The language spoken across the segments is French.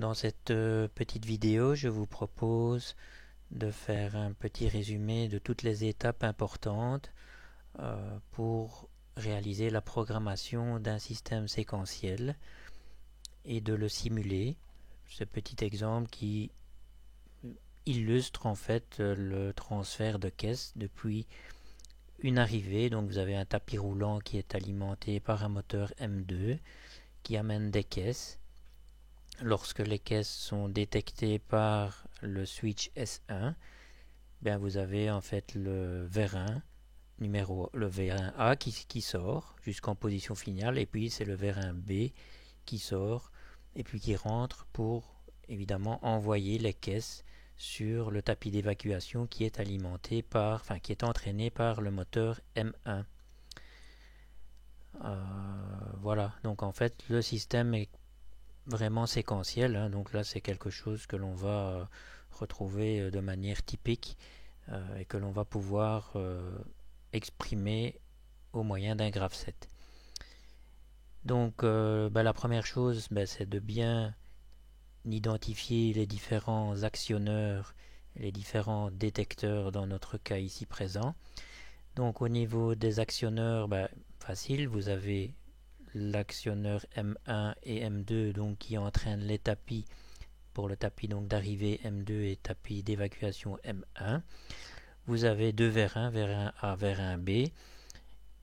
Dans cette petite vidéo, je vous propose de faire un petit résumé de toutes les étapes importantes pour réaliser la programmation d'un système séquentiel et de le simuler. Ce petit exemple qui illustre en fait le transfert de caisses depuis une arrivée. Donc vous avez un tapis roulant qui est alimenté par un moteur M2 qui amène des caisses. Lorsque les caisses sont détectées par le switch S1, bien vous avez en fait le vérin le vérin A qui sort jusqu'en position finale, et puis c'est le vérin B qui sort et puis qui rentre pour évidemment envoyer les caisses sur le tapis d'évacuation qui est alimenté qui est entraîné par le moteur M1. Voilà, donc en fait le système est vraiment séquentiel, hein. Donc là c'est quelque chose que l'on va retrouver de manière typique et que l'on va pouvoir exprimer au moyen d'un graph set. Donc la première chose, c'est de bien identifier les différents actionneurs, les différents détecteurs dans notre cas ici présent. Donc au niveau des actionneurs, facile, vous avez l'actionneur M1 et M2 donc qui entraînent les tapis pour le tapis donc d'arrivée M2 et tapis d'évacuation M1. Vous avez deux vérins, vérin A, vérin B,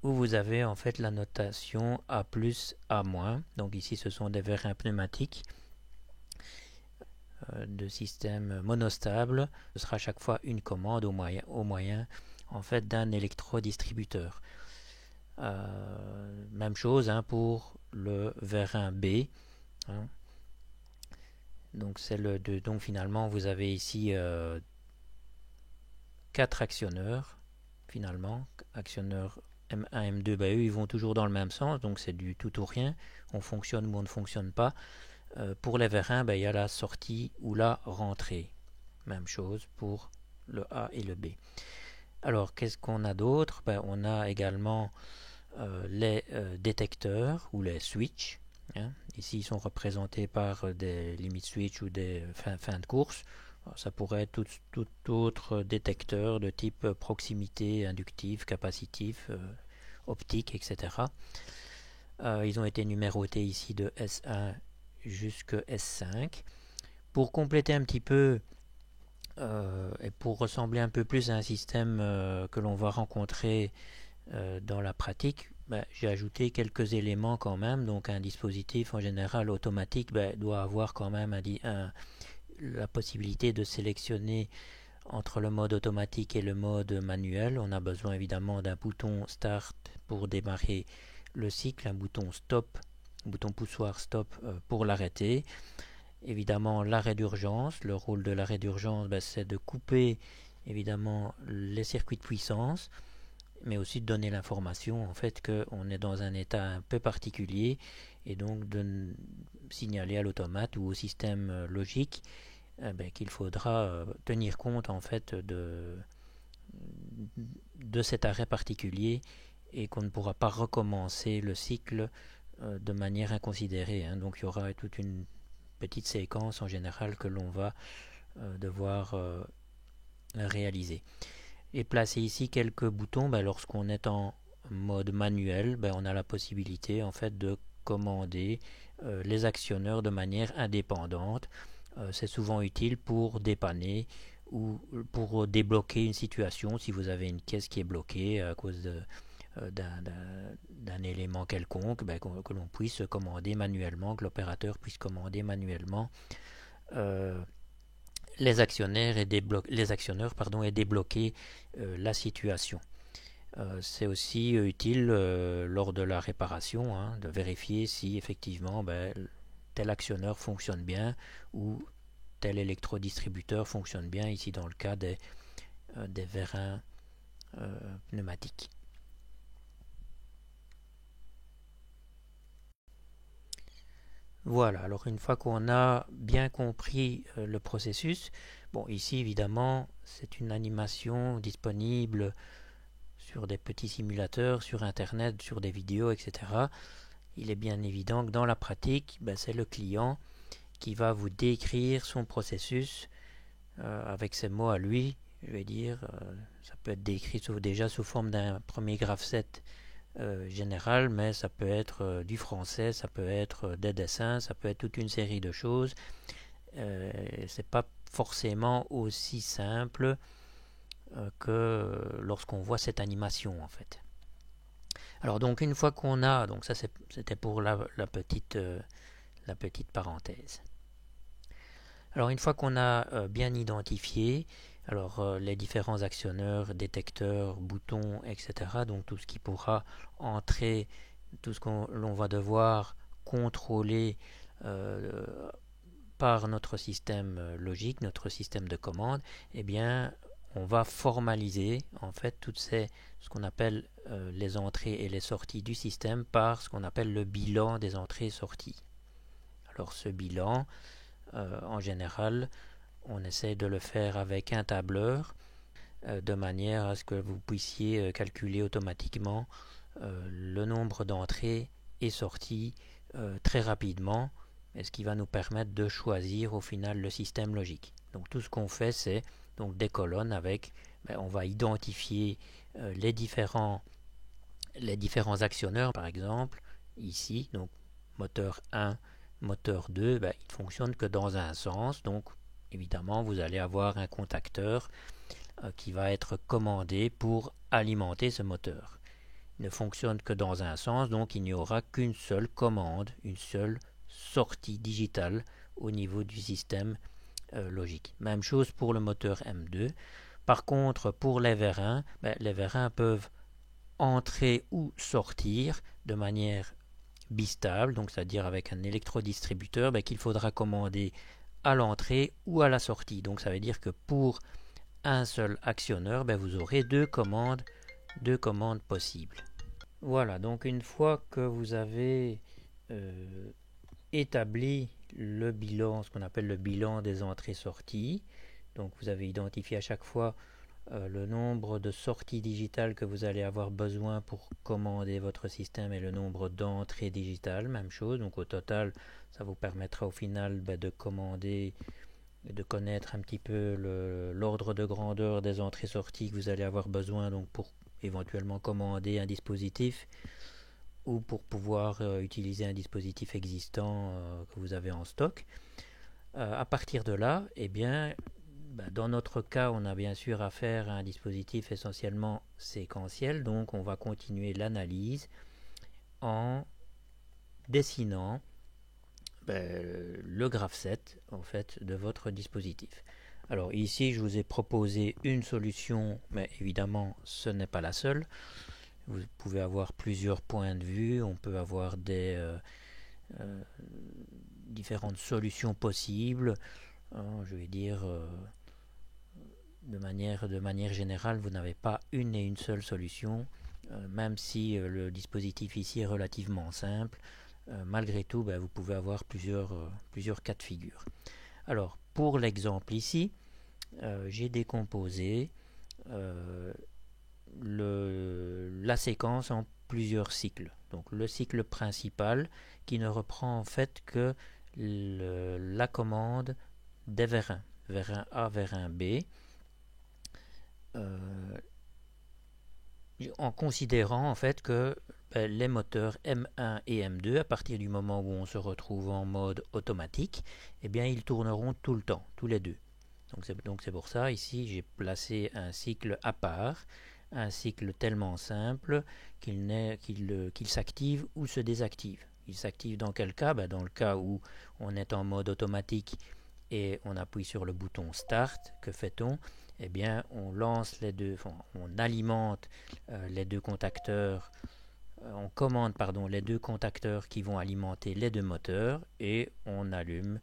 où vous avez en fait la notation A+, A-. Donc ici ce sont des vérins pneumatiques de système monostable. Ce sera à chaque fois une commande au moyen en fait d'un électrodistributeur. Même chose pour le vérin B. Hein. Donc donc finalement vous avez ici 4 actionneurs finalement. Actionneurs M1, M2, eux ils vont toujours dans le même sens, donc c'est du tout ou rien. On fonctionne ou on ne fonctionne pas. Pour les vérins, il y a la sortie ou la rentrée. Même chose pour le A et le B. Alors qu'est-ce qu'on a d'autre? On a également les détecteurs ou les switches. Hein. Ici, ils sont représentés par des limit switch ou des fins de course. Alors, ça pourrait être tout autre détecteur de type proximité, inductif, capacitif, optique, etc. Ils ont été numérotés ici de S1 jusqu'à S5. Pour compléter un petit peu et pour ressembler un peu plus à un système que l'on va rencontrer dans la pratique, j'ai ajouté quelques éléments quand même. Donc un dispositif en général automatique doit avoir quand même la possibilité de sélectionner entre le mode automatique et le mode manuel. On a besoin évidemment d'un bouton start pour démarrer le cycle, un bouton stop, un bouton poussoir stop pour l'arrêter. Évidemment l'arrêt d'urgence, le rôle de l'arrêt d'urgence c'est de couper évidemment les circuits de puissance, mais aussi de donner l'information en fait qu'on est dans un état un peu particulier, et donc de signaler à l'automate ou au système logique qu'il faudra tenir compte en fait de cet arrêt particulier, et qu'on ne pourra pas recommencer le cycle de manière inconsidérée. Hein. Donc il y aura toute une petite séquence en général que l'on va devoir réaliser. Et placer ici quelques boutons, lorsqu'on est en mode manuel, on a la possibilité en fait de commander les actionneurs de manière indépendante. C'est souvent utile pour dépanner ou pour débloquer une situation si vous avez une caisse qui est bloquée à cause d'un élément quelconque, que l'on puisse commander manuellement, que l'opérateur puisse commander manuellement les actionnaires et débloquer la situation. C'est aussi utile lors de la réparation, hein, de vérifier si effectivement tel actionneur fonctionne bien ou tel électrodistributeur fonctionne bien, ici dans le cas des vérins pneumatiques. Voilà, alors une fois qu'on a bien compris le processus, ici évidemment c'est une animation disponible sur des petits simulateurs, sur internet, sur des vidéos, etc. Il est bien évident que dans la pratique, c'est le client qui va vous décrire son processus avec ses mots à lui. Je vais dire, ça peut être décrit déjà sous forme d'un premier graph-set général, mais ça peut être du français, ça peut être des dessins, ça peut être toute une série de choses. C'est pas forcément aussi simple que lorsqu'on voit cette animation en fait. Alors donc une fois qu'on a, donc ça c'était pour la petite parenthèse. Alors une fois qu'on a bien identifié les différents actionneurs, détecteurs, boutons, etc., donc tout ce qui pourra entrer, tout ce l'on va devoir contrôler par notre système logique, notre système de commande, eh bien on va formaliser en fait ce qu'on appelle les entrées et les sorties du système par ce qu'on appelle le bilan des entrées et sorties. Alors ce bilan, en général, on essaie de le faire avec un tableur de manière à ce que vous puissiez calculer automatiquement le nombre d'entrées et sorties très rapidement, et ce qui va nous permettre de choisir au final le système logique. Donc tout ce qu'on fait, c'est donc des colonnes avec, on va identifier les différents actionneurs, par exemple, ici, donc moteur 1, moteur 2, ils ne fonctionnent que dans un sens, donc évidemment vous allez avoir un contacteur qui va être commandé pour alimenter ce moteur. Il ne fonctionne que dans un sens, donc il n'y aura qu'une seule commande, une seule sortie digitale au niveau du système logique. Même chose pour le moteur M2. Par contre, pour les vérins, les vérins peuvent entrer ou sortir de manière bistable, donc c'est-à-dire avec un électrodistributeur qu'il faudra commander à l'entrée ou à la sortie. Donc ça veut dire que pour un seul actionneur, vous aurez deux commandes possibles. Voilà, donc une fois que vous avez établi le bilan, ce qu'on appelle le bilan des entrées-sorties, donc vous avez identifié à chaque fois le nombre de sorties digitales que vous allez avoir besoin pour commander votre système et le nombre d'entrées digitales, même chose. Donc au total, ça vous permettra au final de commander et de connaître un petit peu l'ordre de grandeur des entrées-sorties que vous allez avoir besoin donc pour éventuellement commander un dispositif ou pour pouvoir utiliser un dispositif existant que vous avez en stock. À partir de là, eh bien, dans notre cas, on a bien sûr affaire à un dispositif essentiellement séquentiel, donc on va continuer l'analyse en dessinant le graph-set en fait, de votre dispositif. Alors ici, je vous ai proposé une solution, mais évidemment, ce n'est pas la seule. Vous pouvez avoir plusieurs points de vue, on peut avoir des différentes solutions possibles. Je vais dire... de manière générale, vous n'avez pas une et une seule solution, même si le dispositif ici est relativement simple. Malgré tout, vous pouvez avoir plusieurs cas de figure. Alors, pour l'exemple ici, j'ai décomposé la séquence en plusieurs cycles. Donc, le cycle principal qui ne reprend en fait que la commande des vérins, vérin A, vérin B, en considérant en fait que les moteurs M1 et M2, à partir du moment où on se retrouve en mode automatique, eh bien ils tourneront tout le temps, tous les deux. Donc c'est pour ça, ici j'ai placé un cycle à part, un cycle tellement simple qu'il s'active ou se désactive. Il s'active dans quel cas? Dans le cas où on est en mode automatique et on appuie sur le bouton Start, que fait-on? Eh bien, on lance on alimente les deux contacteurs, on commande les deux contacteurs qui vont alimenter les deux moteurs et on allume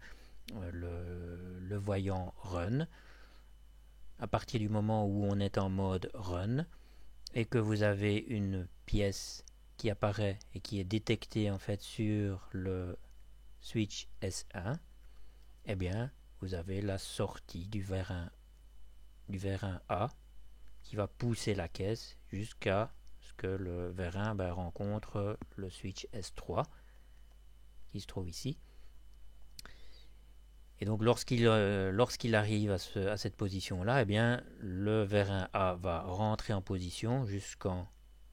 le voyant Run. À partir du moment où on est en mode Run et que vous avez une pièce qui apparaît et qui est détectée en fait sur le switch S1, eh bien, vous avez la sortie du vérin A qui va pousser la caisse jusqu'à ce que le vérin rencontre le switch S3 qui se trouve ici. Et donc lorsqu'il arrive à cette position-là, eh bien, le vérin A va rentrer en position jusqu'en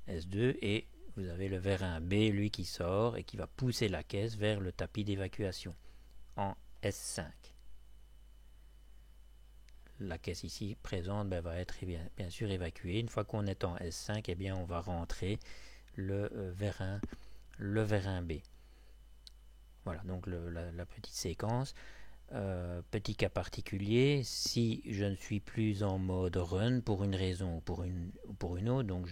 S2 et vous avez le vérin B, lui, qui sort et qui va pousser la caisse vers le tapis d'évacuation en S5. La caisse ici présente va être bien sûr évacuée. Une fois qu'on est en S5, eh bien, on va rentrer le vérin B. Voilà, donc la petite séquence. Petit cas particulier, si je ne suis plus en mode run pour une raison ou pour une autre, donc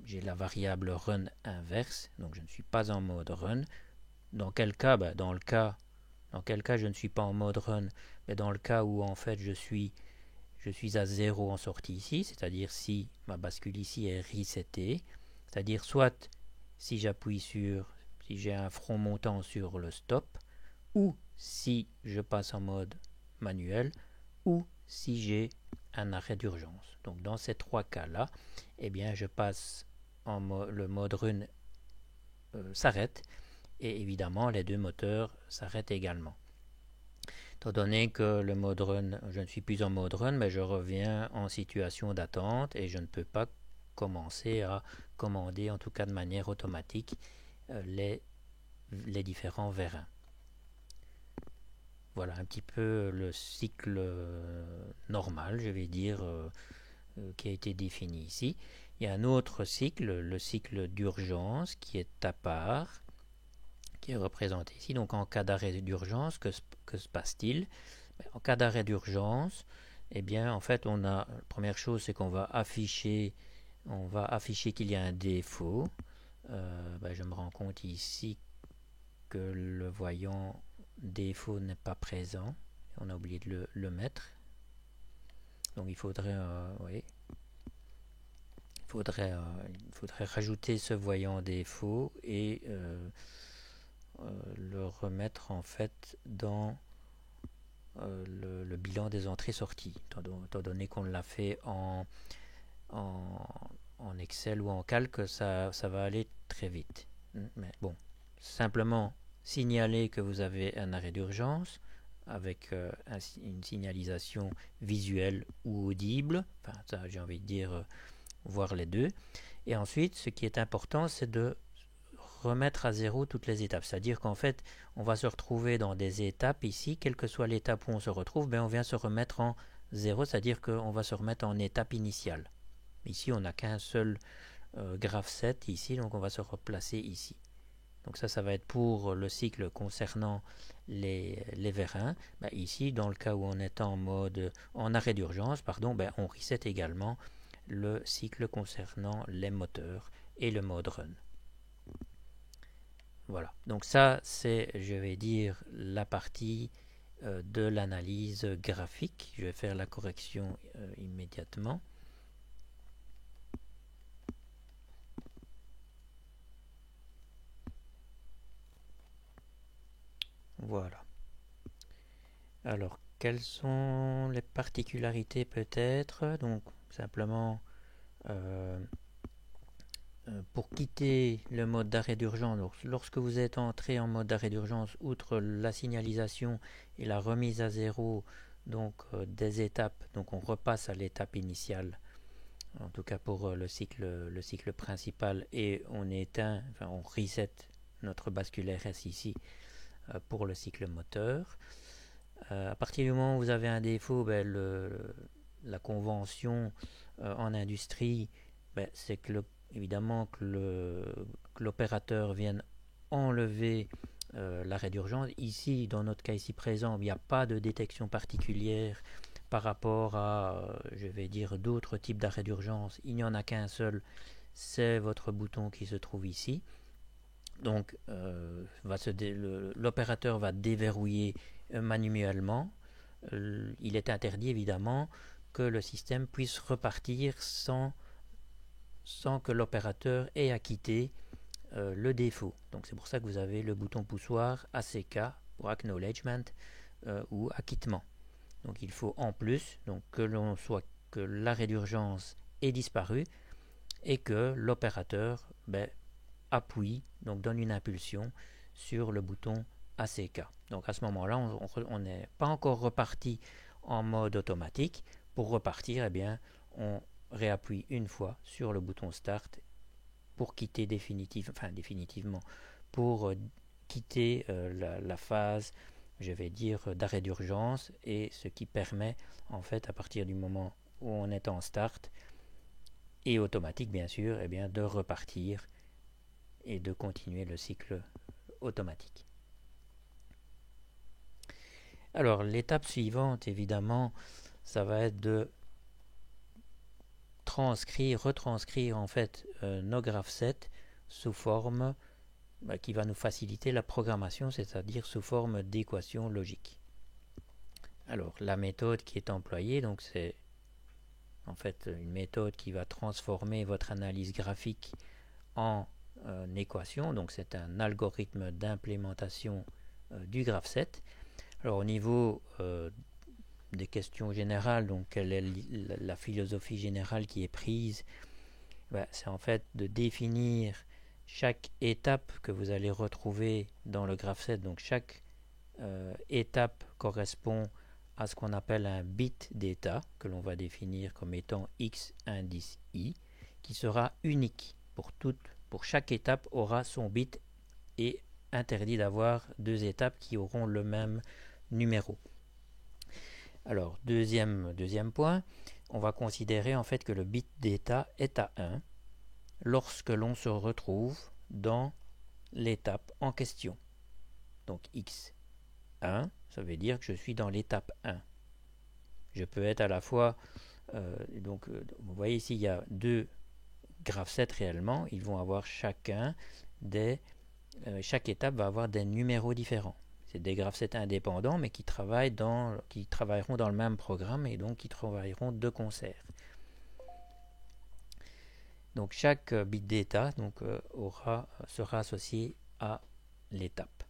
j'ai la variable run inverse, donc je ne suis pas en mode run. Dans quel cas? Dans quel cas je ne suis pas en mode run? Mais dans le cas où en fait je suis à 0 en sortie ici, c'est-à-dire si ma bascule ici est resetée, c'est-à-dire soit si j'ai un front montant sur le stop, ou si je passe en mode manuel, ou si j'ai un arrêt d'urgence. Donc dans ces trois cas-là, eh bien je passe le mode run s'arrête, et évidemment les deux moteurs s'arrêtent également. Étant donné que le mode run, je ne suis plus en mode run, mais je reviens en situation d'attente et je ne peux pas commencer à commander, en tout cas de manière automatique, les différents vérins. Voilà un petit peu le cycle normal, je vais dire, qui a été défini ici. Il y a un autre cycle, le cycle d'urgence, qui est à part, qui est représenté ici. Donc en cas d'arrêt d'urgence, que se passe-t-il? En cas d'arrêt d'urgence, eh bien en fait la première chose c'est qu'on va afficher qu'il y a un défaut. Je me rends compte ici que le voyant défaut n'est pas présent. On a oublié de le mettre. Donc il faudrait rajouter ce voyant défaut et le remettre en fait dans le bilan des entrées-sorties, étant donné qu'on l'a fait en Excel ou en calque, ça va aller très vite. Mais bon, simplement signaler que vous avez un arrêt d'urgence avec une signalisation visuelle ou audible, enfin ça j'ai envie de dire voir les deux. Et ensuite, ce qui est important, c'est de remettre à zéro toutes les étapes. C'est-à-dire qu'en fait, on va se retrouver dans des étapes ici, quelle que soit l'étape où on se retrouve, on vient se remettre en zéro, c'est-à-dire qu'on va se remettre en étape initiale. Ici, on n'a qu'un seul graph set ici, donc on va se replacer ici. Donc ça va être pour le cycle concernant les vérins. Ici, dans le cas où on est en arrêt d'urgence, on reset également le cycle concernant les moteurs et le mode run. Voilà, donc ça c'est, je vais dire, la partie de l'analyse graphique. Je vais faire la correction immédiatement. Voilà. Alors, quelles sont les particularités peut-être? Donc, simplement, pour quitter le mode d'arrêt d'urgence, lorsque vous êtes entré en mode d'arrêt d'urgence, outre la signalisation et la remise à zéro des étapes, donc on repasse à l'étape initiale, en tout cas pour le cycle principal, et on éteint, enfin on reset notre bascule RS ici pour le cycle moteur. À partir du moment où vous avez un défaut, la convention en industrie, c'est que évidemment que l'opérateur vienne enlever l'arrêt d'urgence. Ici, dans notre cas ici présent, il n'y a pas de détection particulière par rapport à, je vais dire, d'autres types d'arrêt d'urgence. Il n'y en a qu'un seul, c'est votre bouton qui se trouve ici. Donc, l'opérateur va déverrouiller manuellement. Il est interdit évidemment que le système puisse repartir sans que l'opérateur ait acquitté le défaut. Donc c'est pour ça que vous avez le bouton poussoir ACK pour Acknowledgement ou acquittement. Donc il faut en plus que l'arrêt d'urgence ait disparu et que l'opérateur appuie, donc donne une impulsion sur le bouton ACK. Donc à ce moment-là, on n'est pas encore reparti en mode automatique. Pour repartir, eh bien, on réappuie une fois sur le bouton Start pour quitter définitivement, pour quitter la phase, je vais dire, d'arrêt d'urgence, et ce qui permet, en fait, à partir du moment où on est en Start, et automatique bien sûr, eh bien, de repartir et de continuer le cycle automatique. Alors l'étape suivante, évidemment, ça va être de retranscrire en fait nos graph-sets sous forme qui va nous faciliter la programmation, c'est-à-dire sous forme d'équations logiques. Alors la méthode qui est employée, donc c'est en fait une méthode qui va transformer votre analyse graphique en équation, donc c'est un algorithme d'implémentation du graph-set. Alors au niveau des questions générales, donc quelle est la philosophie générale qui est prise, c'est en fait de définir chaque étape que vous allez retrouver dans le graph-set. Donc chaque étape correspond à ce qu'on appelle un bit d'état, que l'on va définir comme étant x indice i, qui sera unique pour chaque étape aura son bit et interdit d'avoir deux étapes qui auront le même numéro. Alors, deuxième point, on va considérer en fait que le bit d'état est à 1 lorsque l'on se retrouve dans l'étape en question. Donc x1, ça veut dire que je suis dans l'étape 1. Je peux être à la fois, vous voyez ici, il y a deux graph-sets réellement, ils vont avoir chaque étape va avoir des numéros différents. C'est des graph-sets indépendants, mais qui travailleront dans le même programme et donc qui travailleront de concert. Donc chaque bit d'état sera associé à l'étape.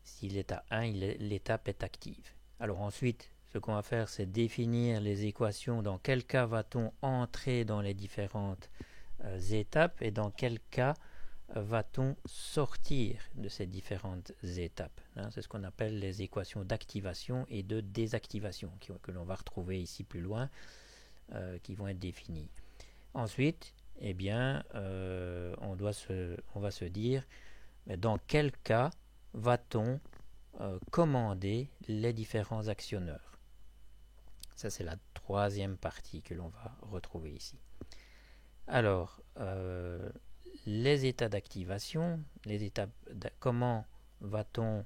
Si l'état 1, l'étape est active. Alors ensuite, ce qu'on va faire, c'est définir les équations. Dans quel cas va-t-on entrer dans les différentes étapes et dans quel cas va-t-on sortir de ces différentes étapes. C'est ce qu'on appelle les équations d'activation et de désactivation que l'on va retrouver ici plus loin, qui vont être définies. Ensuite, eh bien, on va se dire dans quel cas va-t-on commander les différents actionneurs. Ça, c'est la troisième partie que l'on va retrouver ici. Alors, les états d'activation, comment va-t-on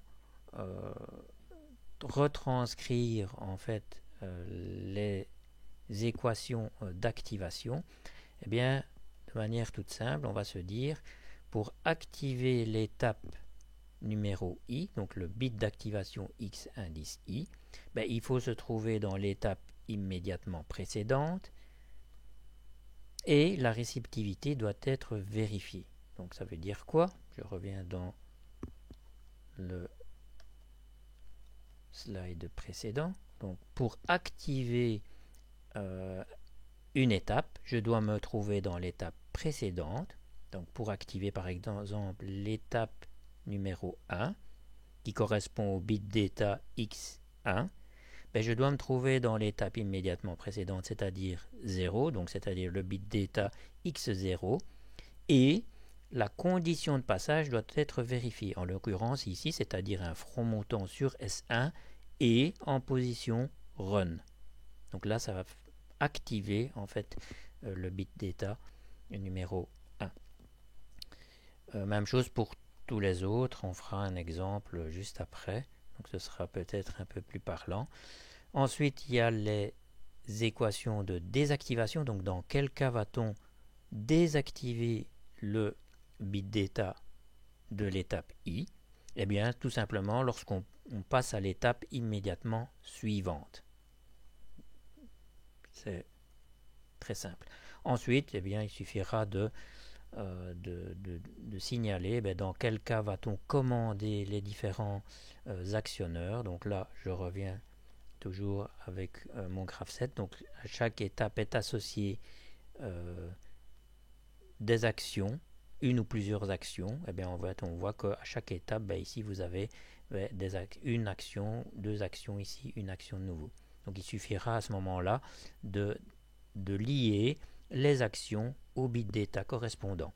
retranscrire en fait les équations d'activation? Eh bien, de manière toute simple, on va se dire, pour activer l'étape numéro i, donc le bit d'activation x indice i, il faut se trouver dans l'étape immédiatement précédente et la réceptivité doit être vérifiée. Donc ça veut dire quoi? Je reviens dans le slide précédent. Donc pour activer une étape, je dois me trouver dans l'étape précédente. Donc pour activer par exemple l'étape numéro 1, qui correspond au bit d'état x1, je dois me trouver dans l'étape immédiatement précédente, c'est-à-dire 0, donc c'est-à-dire le bit d'état x0, et la condition de passage doit être vérifiée. En l'occurrence ici, c'est-à-dire un front montant sur S1 et en position run. Donc là, ça va activer en fait le bit d'état numéro 1. Même chose pour tous les autres, on fera un exemple juste après, donc ce sera peut-être un peu plus parlant. Ensuite, il y a les équations de désactivation, donc dans quel cas va-t-on désactiver le bit d'état de l'étape i? Eh bien, tout simplement lorsqu'on passe à l'étape immédiatement suivante. C'est très simple. Ensuite, eh bien, il suffira de signaler dans quel cas va-t-on commander les différents actionneurs. Donc là, je reviens toujours avec mon graph-set. Donc à chaque étape est associée des actions, une ou plusieurs actions. Et bien en fait, on voit qu'à chaque étape, ici vous avez une action, deux actions ici, une action de nouveau. Donc il suffira à ce moment-là de lier les actions au bit d'état correspondant.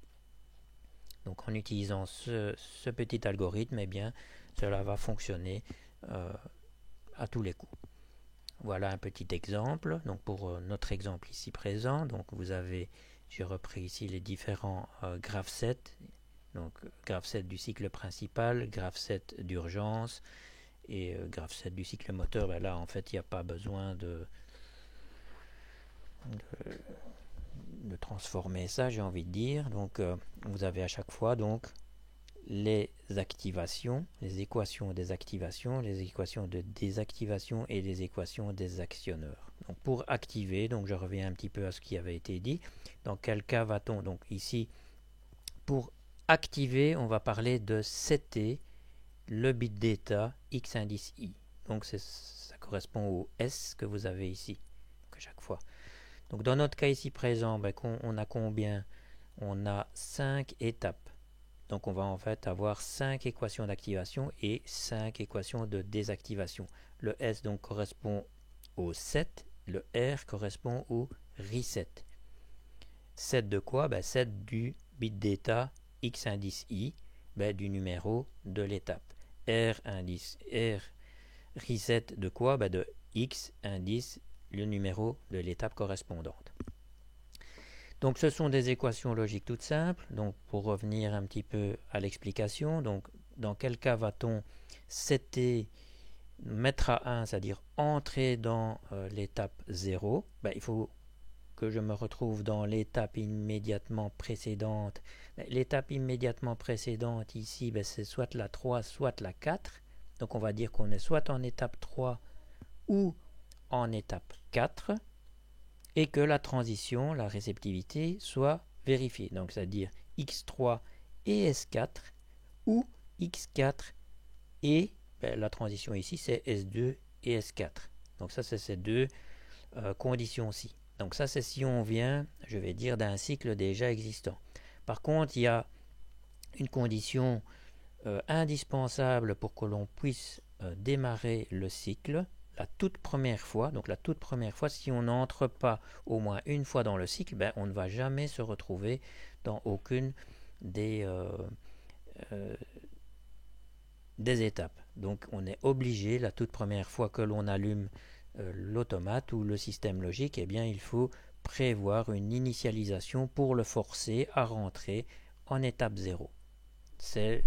Donc en utilisant ce petit algorithme, eh bien, cela va fonctionner à tous les coups. Voilà un petit exemple. Donc pour notre exemple ici présent, donc j'ai repris ici les différents graph sets. Donc graph set du cycle principal, graph set d'urgence et graph set du cycle moteur. Ben là en fait il n'y a pas besoin de transformer ça, j'ai envie de dire. Donc vous avez à chaque fois donc les activations, les équations des activations, les équations de désactivation et les équations des actionneurs. Donc pour activer, donc je reviens un petit peu à ce qui avait été dit. Dans quel cas va-t-on donc ici pour activer, on va parler de setter le bit d'état x indice i. Donc ça correspond au S que vous avez ici à chaque fois. Donc dans notre cas ici présent, ben, on a combien? On a 5 étapes. Donc on va en fait avoir 5 équations d'activation et 5 équations de désactivation. Le S donc correspond au set, le R correspond au reset. Set de quoi? Ben, set du bit d'état x indice i, ben, du numéro de l'étape. R reset de quoi? Ben, de x indice le numéro de l'étape correspondante. Donc ce sont des équations logiques toutes simples. Donc pour revenir un petit peu à l'explication, donc dans quel cas va-t-on setter, mettre à 1, c'est-à-dire entrer dans l'étape 0? Ben, il faut que je me retrouve dans l'étape immédiatement précédente. L'étape immédiatement précédente ici, ben, c'est soit la 3, soit la 4. Donc on va dire qu'on est soit en étape 3 ou en étape 4 et que la transition, la réceptivité soit vérifiée. Donc c'est-à-dire X3 et S4 ou X4 et ben, la transition ici c'est S2 et S4. Donc ça c'est ces deux conditions-ci. Donc ça c'est si on vient, je vais dire, d'un cycle déjà existant. Par contre, il y a une condition indispensable pour que l'on puisse démarrer le cycle la toute première fois. Donc la toute première fois, si on n'entre pas au moins une fois dans le cycle, ben, on ne va jamais se retrouver dans aucune des étapes. Donc on est obligé, la toute première fois que l'on allume l'automate ou le système logique, eh bien il faut prévoir une initialisation pour le forcer à rentrer en étape 0. C'est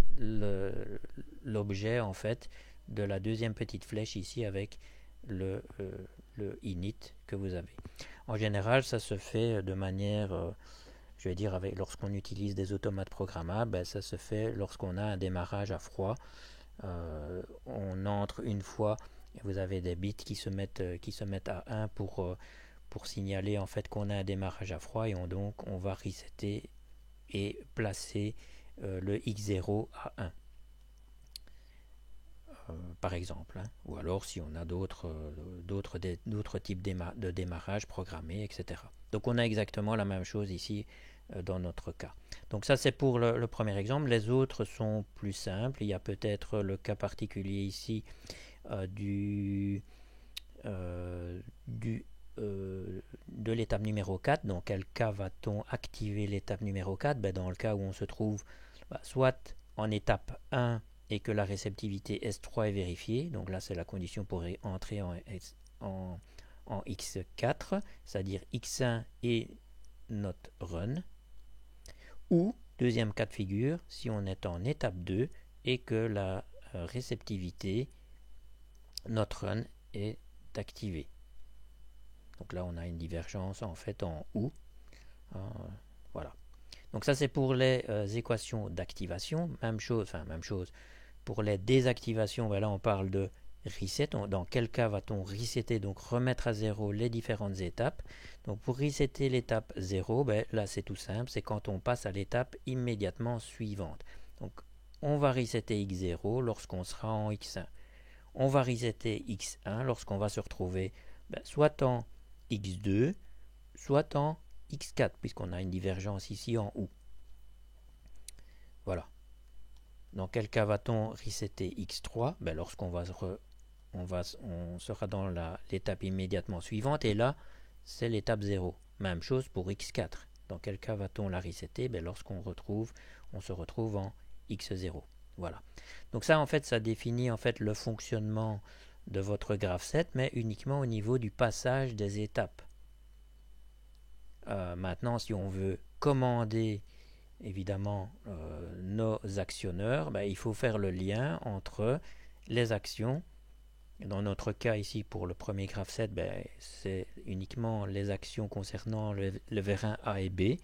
l'objet en fait de la deuxième petite flèche ici avec le init que vous avez. En général, ça se fait de manière, je vais dire, lorsqu'on utilise des automates programmables, ben, ça se fait lorsqu'on a un démarrage à froid. On entre une fois et vous avez des bits qui se mettent à 1 pour signaler en fait qu'on a un démarrage à froid et donc on va resetter et placer le x0 à 1 par exemple, hein. Ou alors si on a d'autres types de démarrage programmés, etc. Donc on a exactement la même chose ici dans notre cas. Donc ça c'est pour le premier exemple. Les autres sont plus simples. Il y a peut-être le cas particulier ici de l'étape numéro 4. Dans quel cas va-t-on activer l'étape numéro 4? Ben, dans le cas où on se trouve soit en étape 1 et que la réceptivité S3 est vérifiée, donc là c'est la condition pour entrer en X4, c'est-à-dire X1 et notre run, ou deuxième cas de figure, si on est en étape 2 et que la réceptivité, notre run, est activée. Donc là on a une divergence en fait en OU. Voilà. Donc ça c'est pour les équations d'activation. Même chose. Pour les désactivations, ben là on parle de reset. Dans quel cas va-t-on resetter, donc remettre à zéro les différentes étapes? Donc pour resetter l'étape 0, ben là c'est tout simple, c'est quand on passe à l'étape immédiatement suivante. Donc on va resetter x0 lorsqu'on sera en x1. On va resetter x1 lorsqu'on va se retrouver soit en x2, soit en x4, puisqu'on a une divergence ici en OU. Voilà. Dans quel cas va-t-on resetter x3? Ben, lorsqu'on on sera dans l'étape immédiatement suivante, et là, c'est l'étape 0. Même chose pour x4. Dans quel cas va-t-on la resetter? Ben, on se retrouve en x0. Voilà. Donc ça, en fait, ça définit en fait le fonctionnement de votre graphe 7, mais uniquement au niveau du passage des étapes. Maintenant, si on veut commander évidemment nos actionneurs, ben, il faut faire le lien entre les actions. Dans notre cas ici, pour le premier graphe 7, ben, c'est uniquement les actions concernant le vérin A et B.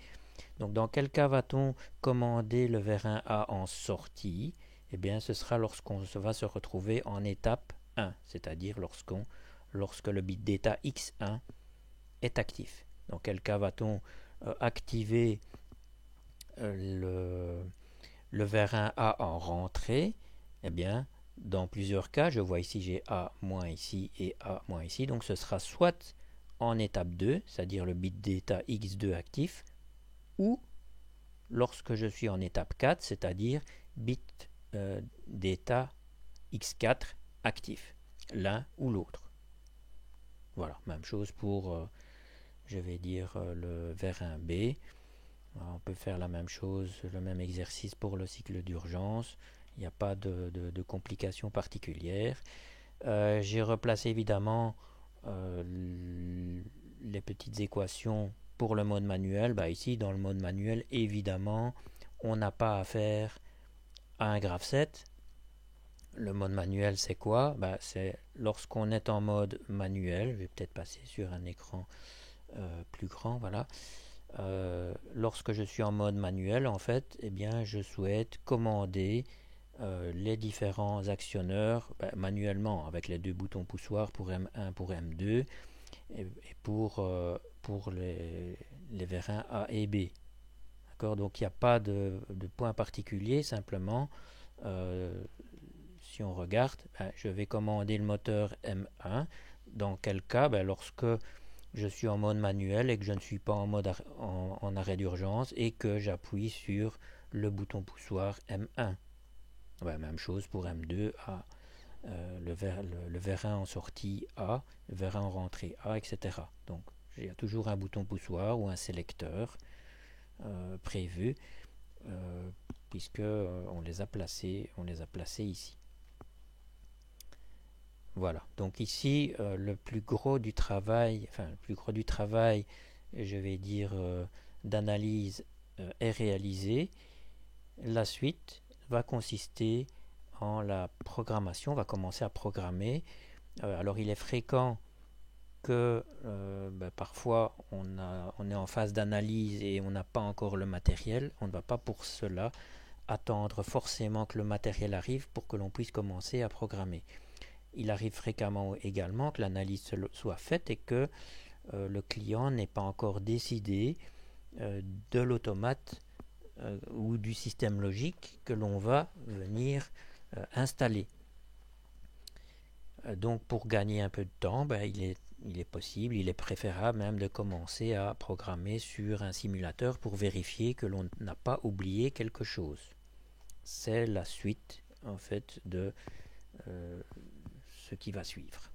Donc dans quel cas va-t-on commander le vérin A en sortie? Eh bien, ce sera lorsqu'on va se retrouver en étape 1, c'est-à-dire lorsque le bit d'état x1 est actif. Dans quel cas va-t-on activer le vérin A en rentrée? Eh bien, dans plusieurs cas, je vois ici j'ai A- ici et A- ici, donc ce sera soit en étape 2, c'est-à-dire le bit d'état x2 actif, ou lorsque je suis en étape 4, c'est-à-dire bit d'état x4 actif, l'un ou l'autre. Voilà, même chose pour, je vais dire, le vérin B. On peut faire la même chose, le même exercice pour le cycle d'urgence. Il n'y a pas de complications particulières. J'ai replacé évidemment les petites équations pour le mode manuel. Bah, ici, dans le mode manuel, évidemment, on n'a pas affaire à un graphe 7. Le mode manuel, c'est quoi? Bah, c'est lorsqu'on est en mode manuel. Je vais peut-être passer sur un écran plus grand. Voilà. Lorsque je suis en mode manuel, en fait, eh bien, je souhaite commander les différents actionneurs manuellement avec les deux boutons poussoirs pour M1 pour M2 et pour les vérins A et B. D'accord. Donc il n'y a pas de point particulier, simplement si on regarde, je vais commander le moteur M1. Dans quel cas? Lorsque je suis en mode manuel et que je ne suis pas en mode en arrêt d'urgence et que j'appuie sur le bouton poussoir M1. Même chose pour M2, A, le vérin en sortie A, le vérin en rentrée A, etc. Donc il y a toujours un bouton poussoir ou un sélecteur prévu puisque on les a placés ici. Voilà, donc ici le plus gros du travail, je vais dire d'analyse est réalisé. La suite va consister en la programmation, on va commencer à programmer. Alors il est fréquent que parfois on est en phase d'analyse et on n'a pas encore le matériel. On ne va pas pour cela attendre forcément que le matériel arrive pour que l'on puisse commencer à programmer. Il arrive fréquemment également que l'analyse soit faite et que le client n'ait pas encore décidé de l'automate ou du système logique que l'on va venir installer. Donc pour gagner un peu de temps, il est possible, il est préférable même de commencer à programmer sur un simulateur pour vérifier que l'on n'a pas oublié quelque chose. C'est la suite en fait de ce qui va suivre.